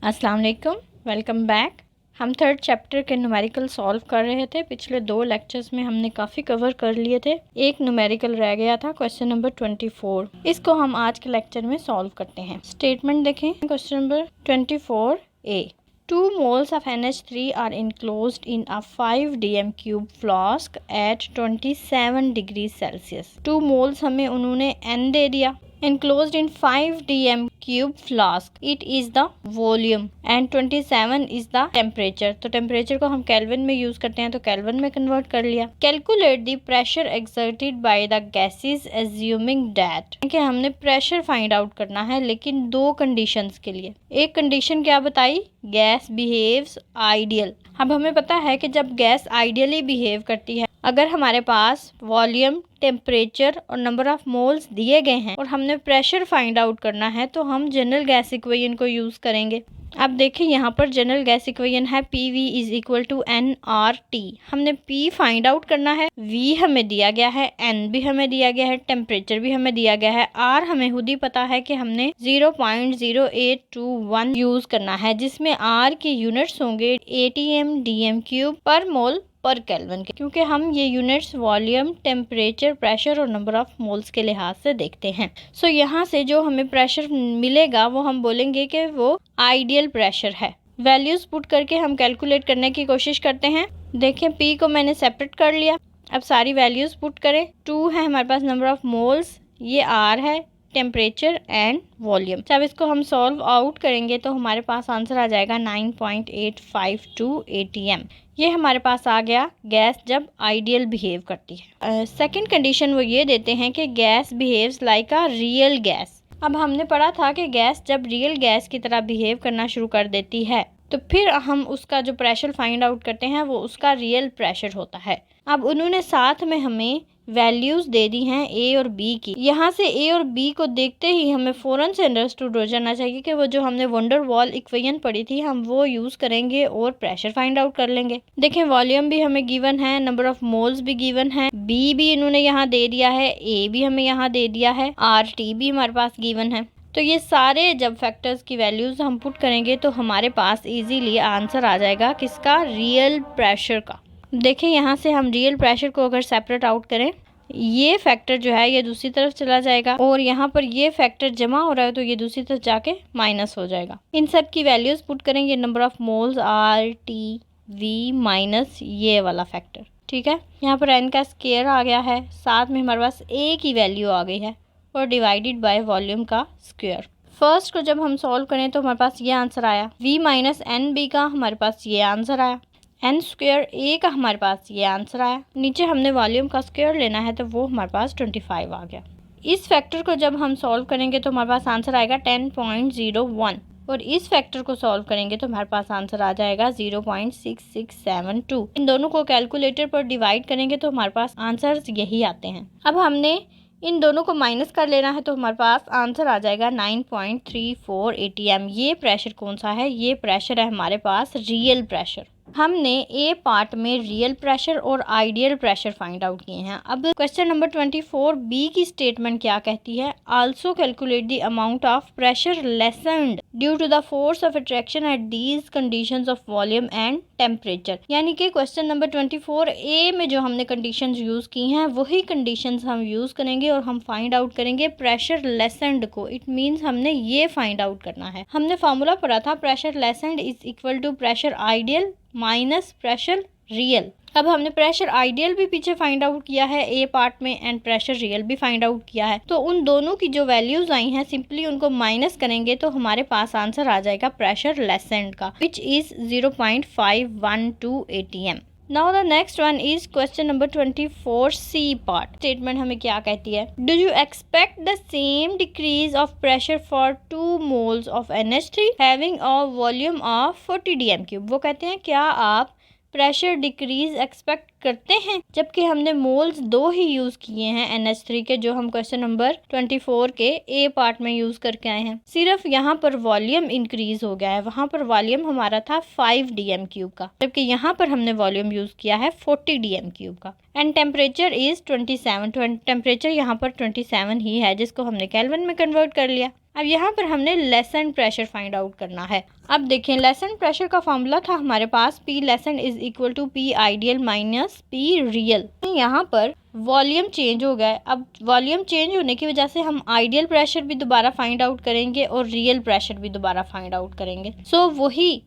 अस्सलाम वालेकुम, welcome back. हम थर्ड चैप्टर के न्यूमेरिकल सॉल्व कर रहे थे। पिछले 2 लेक्चर्स में हमने काफ़ी कवर कर लिए थे। एक न्यूमेरिकल रह गया था, क्वेश्चन नंबर 24। इसको हम आज के लेक्चर में सॉल्व करते हैं। स्टेटमेंट देखें, question number 24A। 2 moles of NH3 are enclosed in a 5 dm cube flask at 27 degrees Celsius। 2 moles हमें उन्होंने N दे दिया। Enclosed in 5 dm cube flask, it is the volume and 27 is the temperature। तो temperature को हम kelvin में use करते हैं, तो केल्विन में कन्वर्ट कर लिया। Calculate the pressure exerted by the gases assuming that, कि हमने प्रेशर फाइंड आउट करना है, लेकिन 2 कंडीशंस के लिए। एक कंडीशन क्या बताई, गैस बिहेव्स आइडियल। अब हमें पता है कि जब गैस आइडियली बिहेव करती है, अगर हमारे पास वॉल्यूम, टेम्परेचर और नंबर ऑफ मोल्स दिए गए हैं और हमने प्रेशर फाइंड आउट करना है, तो हम जनरल गैस इक्वेशन को यूज करेंगे। अब देखिए यहाँ पर जनरल गैस इक्वेशन है PV is equal to nRT। हमने P फाइंड आउट करना है, V हमें दिया गया है, N भी हमें दिया गया है, टेम्परेचर भी हमें दिया गया है, R हमें खुद ही पता है कि हमने 0.0821 यूज करना है, जिसमें R के यूनिट्स होंगे ATM DM क्यूब पर मोल पर केल्विन के, क्योंकि हम ये यूनिट्स वॉल्यूम, टेम्परेचर, प्रेशर और नंबर ऑफ मोल्स के लिहाज से देखते हैं। सो यहाँ से जो हमें प्रेशर मिलेगा वो हम बोलेंगे कि वो आइडियल प्रेशर है। वैल्यूज पुट करके हम कैलकुलेट करने की कोशिश करते हैं। देखें, P को मैंने सेपरेट कर लिया। अब सारी वैल्यूज पुट करें। 2 है हमारे पास नंबर ऑफ मोल्स, ये R है, टेम्परेचर एंड वॉल्यूम। जब इसको हम सॉल्व आउट करेंगे तो हमारे पास आंसर आ जाएगा 9.852 ATM। ये हमारे पास आ गया गैस जब आइडियल बिहेव करती है। सेकंड कंडीशन वो ये देते हैं कि gas behaves like a real gas. अब हमने पढ़ा था कि गैस जब रियल गैस की तरह बिहेव करना शुरू कर देती है, तो फिर हम उसका जो प्रेशर फाइंड आउट करते हैं वो उसका रियल प्रेशर होता है। अब उन्होंने साथ में हमें वैल्यूज दे दी हैं A और B की। यहाँ से A और B को देखते ही हमें फ़ौरन से अंडरस्टूड हो जाना चाहिए कि वो जो हमने वंडर वॉल इक्वेशन पढ़ी थी, हम वो यूज़ करेंगे और प्रेशर फाइंड आउट कर लेंगे। देखें, वॉल्यूम भी हमें गिवन है, नंबर ऑफ मोल्स भी गिवन है, B भी इन्होंने यहाँ दे दिया है, A भी हमें यहाँ दे दिया है, RT भी हमारे पास गिवन है। तो ये सारे जब फैक्टर्स की वैल्यूज हम पुट करेंगे तो हमारे पास इजीली आंसर आ जाएगा किसका, रियल प्रेशर का। देखें, यहाँ से हम रियल प्रेशर को अगर सेपरेट आउट करें, ये फैक्टर जो है ये दूसरी तरफ चला जाएगा और यहाँ पर ये फैक्टर जमा हो रहा है तो ये दूसरी तरफ जाके माइनस हो जाएगा। इन सब की वैल्यूज पुट करेंगे, number of moles RTV minus ये वाला फैक्टर, ठीक है। यहाँ पर N का स्क्वायर आ गया है, साथ में हमारे पास A की वैल्यू आ गई है और डिवाइडेड बाय वॉल्यूम का स्क्वायर। फर्स्ट को जब हम सॉल्व करें तो हमारे पास ये आंसर आया, V माइनस NB का हमारे पास ये आंसर आया, N स्क्वायर A का हमारे पास ये आंसर आया। नीचे हमने वॉल्यूम का स्क्वायर लेना है तो वो हमारे पास 25 आ गया। इस फैक्टर को जब हम सॉल्व करेंगे तो हमारे पास आंसर आएगा 10.01 और इस फैक्टर को सॉल्व करेंगे तो हमारे पास आंसर आ जाएगा 0.6672। इन दोनों को कैलकुलेटर पर डिवाइड करेंगे तो हमारे पास आंसर यही आते हैं। अब हमने इन दोनों को माइनस कर लेना है तो हमारे पास आंसर आ जाएगा 9.34 ATM। ये प्रेशर कौन सा है, ये प्रेशर है हमारे पास रियल प्रेशर। हमने ए पार्ट में रियल प्रेशर और आइडियल प्रेशर फाइंड आउट किए हैं। अब क्वेश्चन नंबर 24B की स्टेटमेंट क्या कहती है, also calculate the amount of pressure lessened due to the force of attraction at these conditions of volume and temperature. यानी कि क्वेश्चन नंबर 24A में जो हमने कंडीशंस यूज की हैं वही कंडीशंस हम यूज करेंगे और हम फाइंड आउट करेंगे प्रेशर लेसन्ड को। इट मीन्स हमने ये फाइंड आउट करना है। हमने फार्मूला पढ़ा था, pressure lessened is equal to pressure ideal minus pressure real. अब हमने प्रेशर आइडियल भी पीछे फाइंड आउट किया है ए पार्ट में एंड प्रेशर रियल भी फाइंड आउट किया है, तो उन दोनों की जो वैल्यूज आई हैं सिंपली उनको माइनस करेंगे तो हमारे पास आंसर आ जाएगा प्रेशर लेसन्ड का, which is 0.512 ATM। Now the next one is question number 24C part. Statement हमें क्या कहती है, do you expect the same decrease of pressure for 2 moles of NH3 having a volume of 40 dm cube. वो कहते हैं क्या आप pressure decrease expect करते हैं, जबकि हमने मोल्स 2 ही यूज किए हैं NH3 के, जो हम क्वेश्चन नंबर 24 के A पार्ट में यूज करके आए हैं। सिर्फ यहाँ पर वॉल्यूम इंक्रीज हो गया है, वहाँ पर वॉल्यूम हमारा था 5 dm क्यूब का, जबकि यहाँ पर हमने वॉल्यूम यूज किया है 40 dm क्यूब का। And temperature is 27। टेम्परेचर यहाँ पर 27 ही है, जिसको हमने केल्विन में कन्वर्ट कर लिया। अब यहाँ पर हमने लेसेंट प्रेशर फाइंड आउट करना है। अब देखें, लेसेंट प्रेशर का फॉर्मूला था हमारे पास P lessened is equal to P ideal minus P real. यहाँ पर वॉल्यूम चेंज हो गया है। अब वॉल्यूम चेंज होने की वजह से हम आइडियल प्रेशर भी दोबारा फाइंड आउट करेंगे और रियल प्रेशर भी दोबारा फाइंड आउट करेंगे। सो वही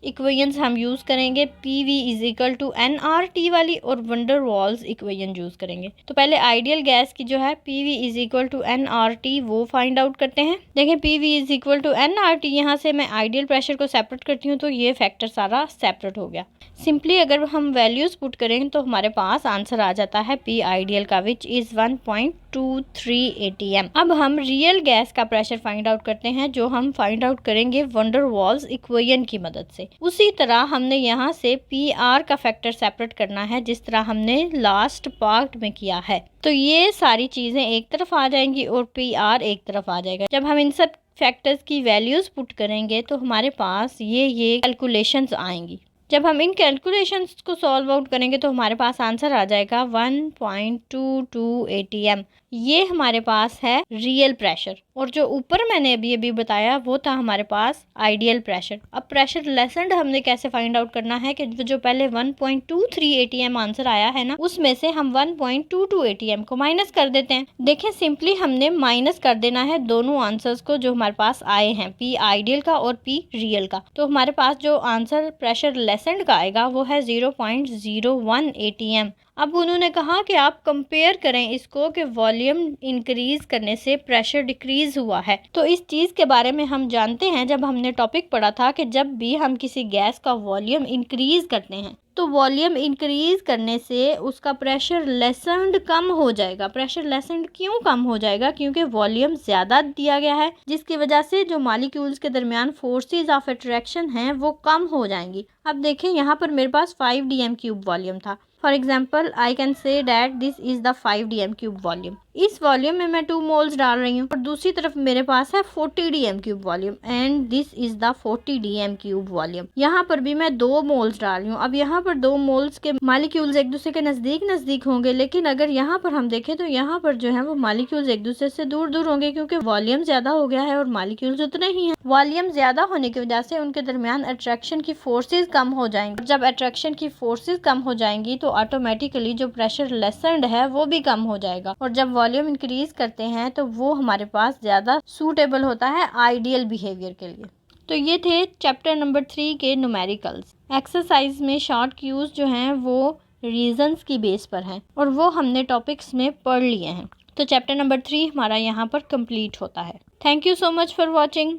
इक्वेशंस हम यूज़ करेंगे, PV is equal to nRT वाली, और वंडर वॉल्स इक्वेशन यूज़ करेंगे। तो पहले आइडियल गैस की जो है PV is equal to nRT वो फाइंड आउट करते हैं। देखें, PV is equal to nRT, यहाँ से मैं आइडियल प्रेशर को सेपरेट करती हूँ तो ये फैक्टर सारा सेपरेट हो गया। सिंपली अगर हम वैल्यूज़ पुट करें तो हमारे पास आंसर आ जाता है P आइडियल का, विच इज़ 1.23 ATM। अब हम रियल गैस का प्रेशर फाइंड आउट करते हैं, जो हम फाइंड आउट करेंगे वंडर वॉल्स इक्वेशन की मदद से। उसी तरह हमने यहाँ से PR का फैक्टर सेपरेट करना है, जिस तरह हमने लास्ट पार्ट में किया है। तो ये सारी चीज़ें एक तरफ आ जाएंगी और PR एक तरफ आ जाएगा। जब हम इन सब फैक्टर्स की वैल्यूज़ पुट करेंगे तो हमारे पास ये कैलकुलेशंस आएंगी। जब हम इन कैलकुलेशंस को सॉल्व आउट करेंगे तो हमारे पास आंसर आ जाएगा 1.22 ATM। ये हमारे पास है रियल प्रेशर, और जो ऊपर मैंने अभी बताया वो था हमारे पास आइडियल प्रेशर। अब प्रेशर लेसेंट हमने कैसे फाइंड आउट करना है कि जो पहले 1.23 ATM आंसर आया है ना, उसमें से हम 1.22 ATM को माइनस कर देते हैं। देखें, सिंपली हमने माइनस कर देना है दोनों आंसर्स को जो हमारे पास आए हैं, P आइडियल का और P रियल का। तो हमारे पास जो आंसर प्रेशर लेसेंट का आएगा वो है 0.01 ATM। अब उन्होंने कहा कि आप कंपेयर करें इसको कि वॉल्यूम इंक्रीज करने से प्रेशर डिक्रीज हुआ है। तो इस चीज़ के बारे में हम जानते हैं, जब हमने टॉपिक पढ़ा था कि जब भी हम किसी गैस का वॉल्यूम इंक्रीज करते हैं तो वॉल्यूम इंक्रीज करने से उसका प्रेशर लेसेंट कम हो जाएगा। प्रेशर लेसेंट क्यों कम हो जाएगा? क्योंकि वॉल्यूम ज़्यादा दिया गया है, जिसकी वजह से जो मॉलिक्यूल्स के दरमियान फोर्सेस ऑफ अट्रैक्शन हैं वो कम हो जाएंगी। अब देखें, यहाँ पर मेरे पास 5 dm क्यूब वॉल्यूम था। For example I can say that this is the 5 dm cube volume. इस वॉल्यूम में मैं 2 मोल्स डाल रही हूँ और दूसरी तरफ मेरे पास है 40 dm cube volume, and this is the 40 dm cube volume. यहाँ पर भी मैं 2 मोल्स डाल रही हूँ। अब यहाँ पर 2 मोल्स के मॉलिक्यूल्स एक दूसरे के नज़दीक होंगे, लेकिन अगर यहाँ पर हम देखें तो यहाँ पर जो है वो मॉलिक्यूल्स एक दूसरे से दूर होंगे, क्योंकि वॉल्यूम ज़्यादा हो गया है और मॉलिक्यूल्स उतने ही हैं। वॉल्यूम ज़्यादा होने की वजह से उनके दरमियान अट्रैक्शन की फोर्सेज कम हो जाएंगी। जब अट्रैक्शन की फोर्सेज कम हो जाएंगी तो ऑटोमेटिकली जो प्रेशर लेसेंड है वो भी कम हो जाएगा, और जब वॉल्यूम इंक्रीज करते हैं तो वो हमारे पास ज़्यादा सूटेबल होता है आइडियल बिहेवियर के लिए। तो ये थे चैप्टर नंबर 3 के न्यूमेरिकल्स। एक्सरसाइज में शॉर्ट क्यूज जो हैं वो रीजंस की बेस पर हैं और वो हमने टॉपिक्स में पढ़ लिए हैं। तो चैप्टर नंबर 3 हमारा यहाँ पर कंप्लीट होता है। Thank you so much for watching.